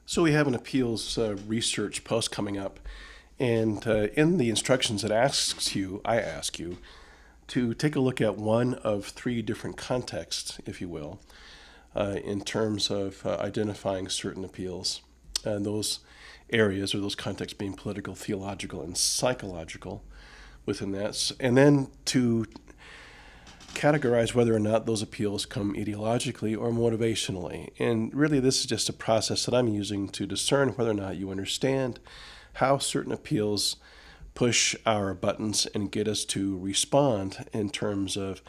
So we have an appeals research post coming up, and in the instructions I ask you to take a look at one of three different contexts, if you will, in terms of identifying certain appeals. And those areas or those contexts being political, theological, and psychological within that. And then to categorize whether or not those appeals come ideologically or motivationally. And really, this is just a process that I'm using to discern whether or not you understand how certain appeals push our buttons and get us to respond in terms of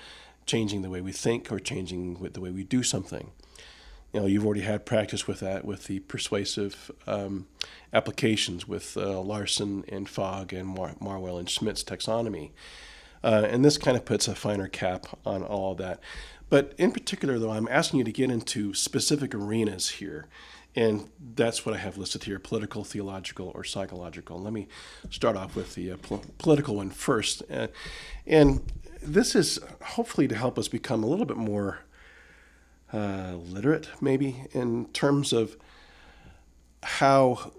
changing the way we think or changing the way we do something. You've already had practice with that with the persuasive applications with Larson and Fogg and Marwell and Schmidt's taxonomy. And this kind of puts a finer cap on all of that. But in particular, though, I'm asking you to get into specific arenas here. And that's what I have listed here, political, theological, or psychological. Let me start off with the political one first. And this is hopefully to help us become a little bit more literate, maybe, in terms of how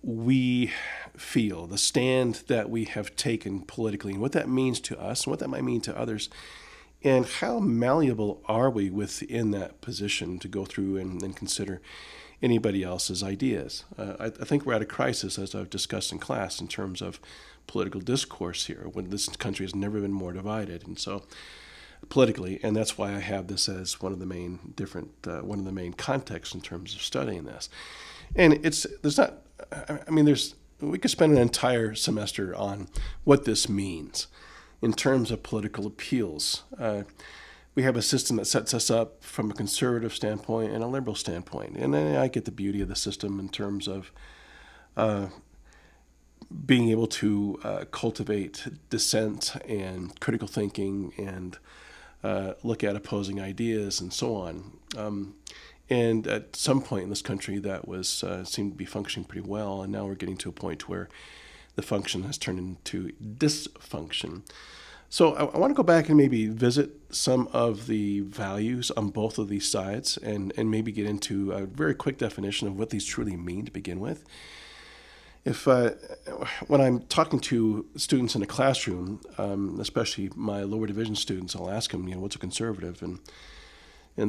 we feel, the stand that we have taken politically, and what that means to us, and what that might mean to others, and how malleable are we within that position to go through and consider anybody else's ideas. I think we're at a crisis, as I've discussed in class, in terms of political discourse here, when this country has never been more divided, and so politically, and that's why I have this as one of the main contexts in terms of studying this. And we could spend an entire semester on what this means in terms of political appeals. We have a system that sets us up from a conservative standpoint and a liberal standpoint. And then I get the beauty of the system in terms of being able to cultivate dissent and critical thinking and look at opposing ideas and so on. And at some point in this country, that seemed to be functioning pretty well, and now we're getting to a point where the function has turned into dysfunction. So I want to go back and maybe visit some of the values on both of these sides, and maybe get into a very quick definition of what these truly mean to begin with. When I'm talking to students in a classroom, especially my lower division students, I'll ask them, what's a conservative, and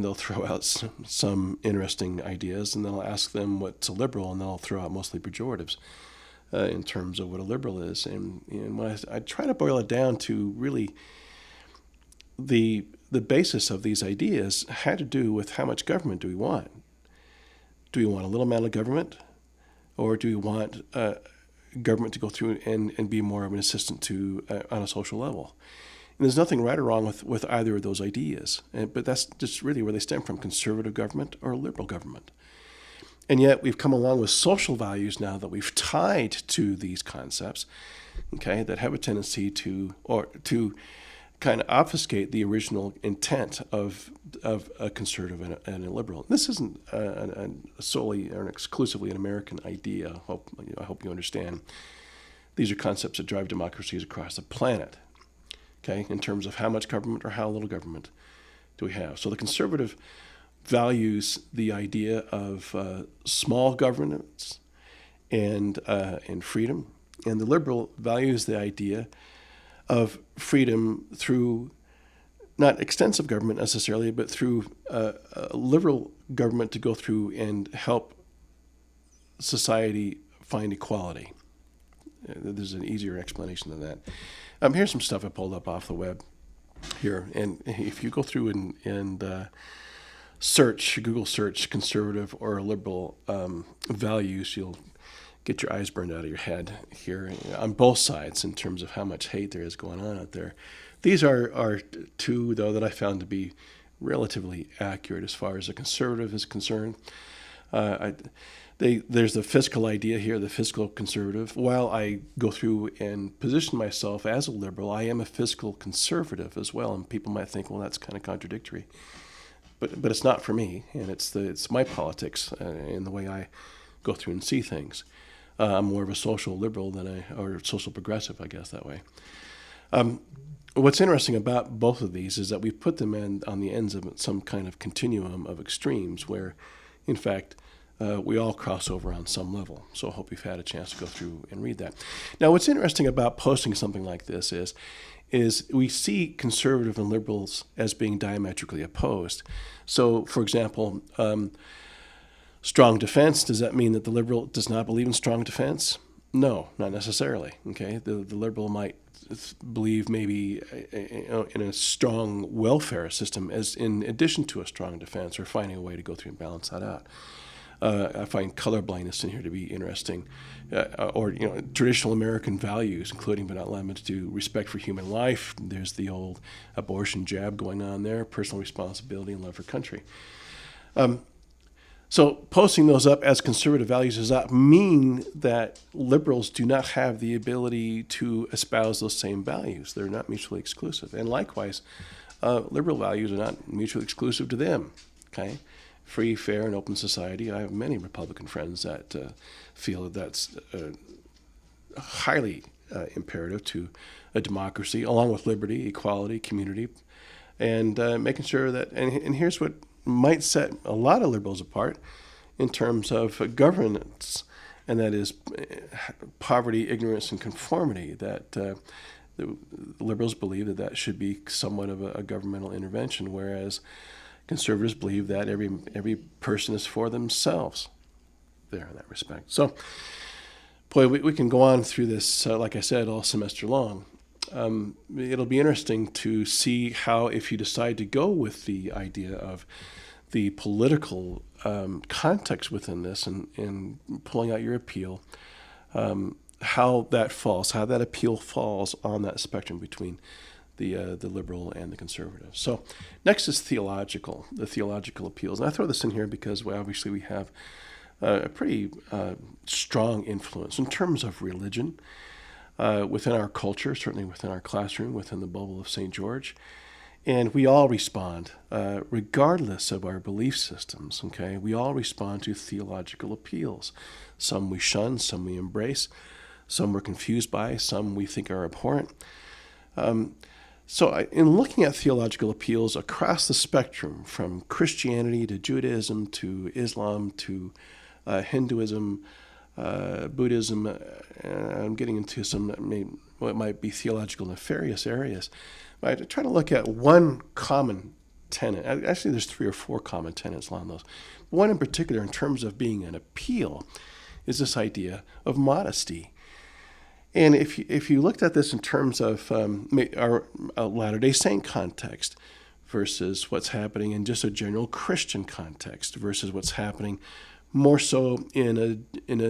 they'll throw out some interesting ideas, and then I'll ask them what's a liberal, and they'll throw out mostly pejoratives in terms of what a liberal is. And when I try to boil it down to really the basis of these ideas had to do with how much government do we want? Do we want a little amount of government, or do we want government to go through and be more of an assistant to on a social level? And there's nothing right or wrong with either of those ideas, but that's just really where they stem from, conservative government or liberal government. And yet we've come along with social values now that we've tied to these concepts, okay, that have a tendency to kind of obfuscate the original intent of a conservative and a liberal. This isn't solely or exclusively an American idea. I hope you understand. These are concepts that drive democracies across the planet, okay, in terms of how much government or how little government do we have. So the conservative values the idea of small governance and freedom, and the liberal values the idea of freedom through not extensive government necessarily, but through a liberal government to go through and help society find equality. There's an easier explanation than that. Here's some stuff I pulled up off the web here, and if you go through and Google search conservative or liberal values, you'll get your eyes burned out of your head here on both sides in terms of how much hate there is going on out there. These are two, though, that I found to be relatively accurate as far as a conservative is concerned. There's the fiscal idea here, the fiscal conservative. While I go through and position myself as a liberal, I am a fiscal conservative as well, and people might think, well, that's kind of contradictory. But it's not for me, and it's my politics and the way I go through and see things. I'm more of a social liberal or social progressive, I guess, that way. What's interesting about both of these is that we put them on the ends of some kind of continuum of extremes where, in fact, we all cross over on some level. So I hope you've had a chance to go through and read that. Now, what's interesting about posting something like this is we see conservative and liberals as being diametrically opposed. So, for example, strong defense, does that mean that the liberal does not believe in strong defense? No, not necessarily. Okay, the liberal might believe maybe in a strong welfare system as in addition to a strong defense, or finding a way to go through and balance that out. I find colorblindness in here to be interesting, or traditional American values, including but not limited to respect for human life. There's the old abortion jab going on there, personal responsibility and love for country. So posting those up as conservative values does not mean that liberals do not have the ability to espouse those same values. They're not mutually exclusive. And likewise, liberal values are not mutually exclusive to them. Okay, free, fair, and open society. I have many Republican friends that feel that that's highly imperative to a democracy, along with liberty, equality, community, and making sure that, and here's what might set a lot of liberals apart in terms of governance, and that is poverty, ignorance, and conformity, that the liberals believe that should be somewhat of a governmental intervention, whereas conservatives believe that every person is for themselves there in that respect. So, boy, we can go on through this, like I said, all semester long. It'll be interesting to see how, if you decide to go with the idea of the political context within this and pulling out your appeal, how that appeal falls on that spectrum between the liberal and the conservative. So next is the theological appeals. And I throw this in here because obviously we have a pretty strong influence in terms of religion within our culture, certainly within our classroom, within the bubble of St. George. And we all respond, regardless of our belief systems, okay? We all respond to theological appeals. Some we shun, some we embrace, some we're confused by, some we think are abhorrent. So in looking at theological appeals across the spectrum, from Christianity to Judaism to Islam to Hinduism, Buddhism, I'm getting into some what might be theological nefarious areas. I try to look at one common tenet. Actually, there's 3 or 4 common tenets along those. One in particular, in terms of being an appeal, is this idea of modesty. And if you looked at this in terms of our Latter-day Saint context versus what's happening in just a general Christian context versus what's happening more so in a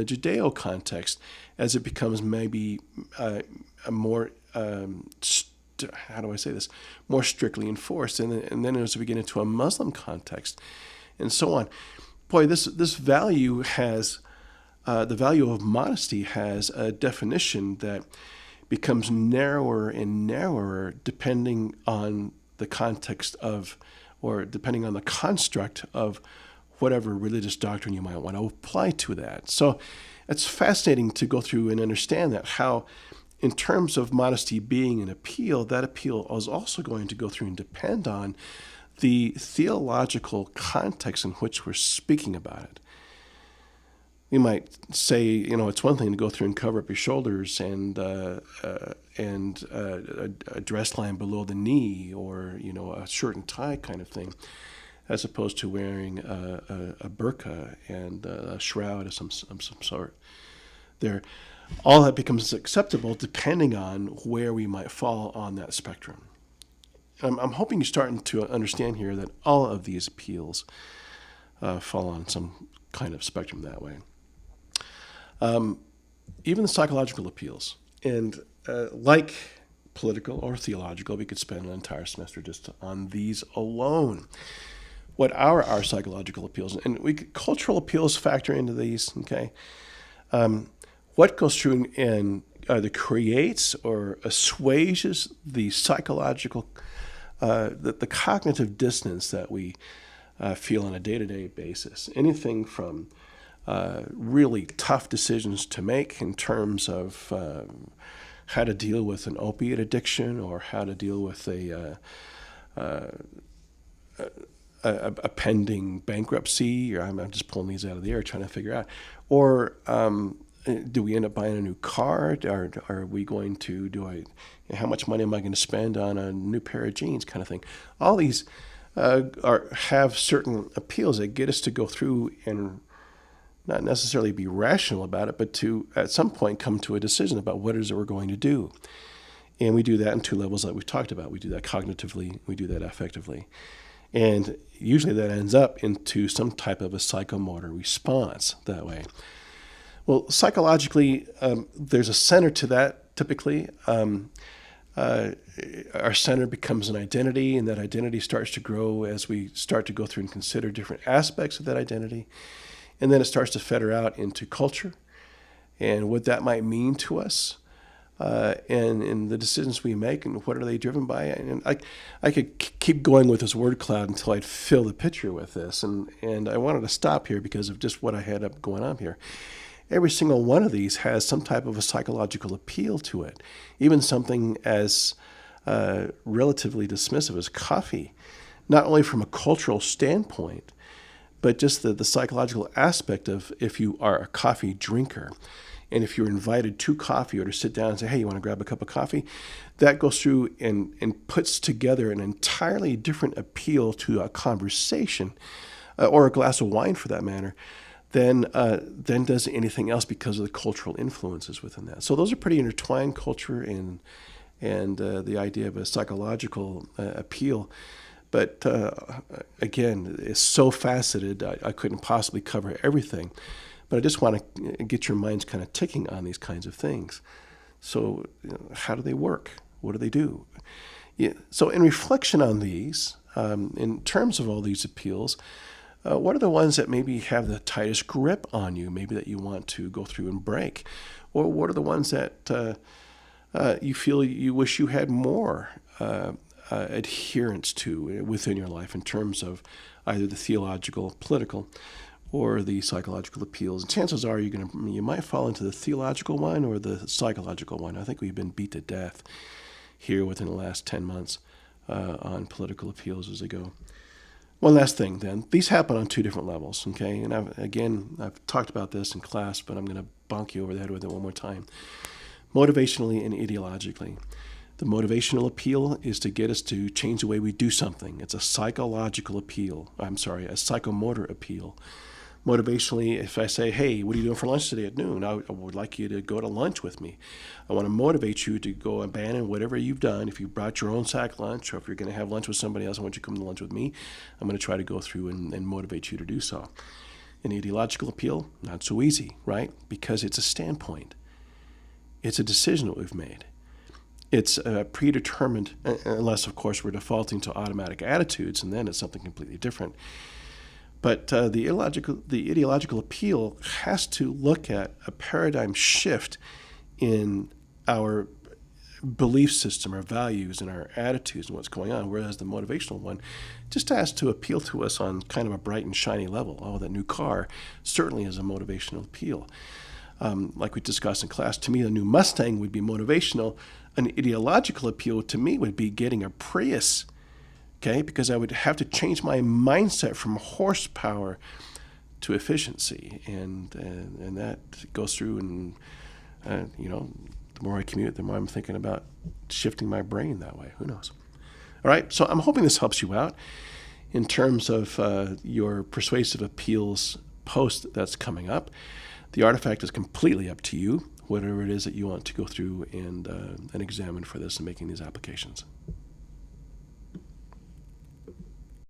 Judeo context, as it becomes maybe a more how do I say this, more strictly enforced, and then as we get into a Muslim context, and so on. Boy, this value has the value of modesty has a definition that becomes narrower and narrower depending on the context of, or depending on the construct of whatever religious doctrine you might want to apply to that. So it's fascinating to go through and understand that, how in terms of modesty being an appeal, that appeal is also going to go through and depend on the theological context in which we're speaking about it. You might say, it's one thing to go through and cover up your shoulders and a dress line below the knee, or a shirt and tie kind of thing, as opposed to wearing a burqa and a shroud of some sort. All that becomes acceptable depending on where we might fall on that spectrum. I'm hoping you're starting to understand here that all of these appeals fall on some kind of spectrum that way. Even the psychological appeals. And like political or theological, we could spend an entire semester just on these alone. What are our psychological appeals? And cultural appeals factor into these, okay? What goes through and either creates or assuages the psychological, the cognitive dissonance that we feel on a day-to-day basis. Anything from really tough decisions to make in terms of how to deal with an opiate addiction, or how to deal with a pending bankruptcy, or I'm just pulling these out of the air trying to figure out, or do we end up buying a new car? Are we going to how much money am I going to spend on a new pair of jeans, kind of thing? All these have certain appeals that get us to go through and not necessarily be rational about it, but to at some point come to a decision about what it is that we're going to do. And we do that in two levels that we've talked about. We do that cognitively, we do that affectively. And usually that ends up into some type of a psychomotor response that way. Well, psychologically, there's a center to that typically. Our center becomes an identity, and that identity starts to grow as we start to go through and consider different aspects of that identity. And then it starts to feather out into culture and what that might mean to us, and the decisions we make and what are they driven by. And I could keep going with this word cloud until I'd fill the picture with this. And I wanted to stop here because of just what I had up going on here. Every single one of these has some type of a psychological appeal to it, even something as relatively dismissive as coffee, not only from a cultural standpoint, but just the psychological aspect of if you are a coffee drinker. And if you're invited to coffee or to sit down and say, hey, you want to grab a cup of coffee? That goes through and puts together an entirely different appeal to a conversation, or a glass of wine for that matter, than does anything else because of the cultural influences within that. So those are pretty intertwined, culture and the idea of a psychological appeal. But again, it's so faceted, I couldn't possibly cover everything. But I just want to get your minds kind of ticking on these kinds of things. So how do they work? What do they do? Yeah. So in reflection on these, in terms of all these appeals, what are the ones that maybe have the tightest grip on you, maybe that you want to go through and break? Or what are the ones that you feel you wish you had more adherence to within your life in terms of either the theological, political, or the psychological appeals? And chances are you might fall into the theological one or the psychological one. I think we've been beat to death here within the last 10 months on political appeals as they go. One last thing then. These happen on two different levels, okay? And I've talked about this in class, but I'm going to bonk you over the head with it one more time. Motivationally and ideologically. The motivational appeal is to get us to change the way we do something. It's a psychological appeal. A psychomotor appeal. Motivationally, if I say, hey, what are you doing for lunch today at noon? I would like you to go to lunch with me. I want to motivate you to go abandon whatever you've done. If you brought your own sack lunch, or if you're going to have lunch with somebody else, I want you to come to lunch with me. I'm going to try to go through and motivate you to do so. An ideological appeal, not so easy, right? Because it's a standpoint. It's a decision that we've made. It's predetermined, unless, of course, we're defaulting to automatic attitudes, and then it's something completely different. But the ideological appeal has to look at a paradigm shift in our belief system, our values, and our attitudes and what's going on, whereas the motivational one just has to appeal to us on kind of a bright and shiny level. Oh, that new car certainly is a motivational appeal. Like we discussed in class, to me, the new Mustang would be motivational. An ideological appeal to me would be getting a Prius. Okay, because I would have to change my mindset from horsepower to efficiency, and that goes through. And the more I commute, the more I'm thinking about shifting my brain that way. Who knows? All right, so I'm hoping this helps you out in terms of your persuasive appeals post that's coming up. The artifact is completely up to you, whatever it is that you want to go through and examine for this and making these applications.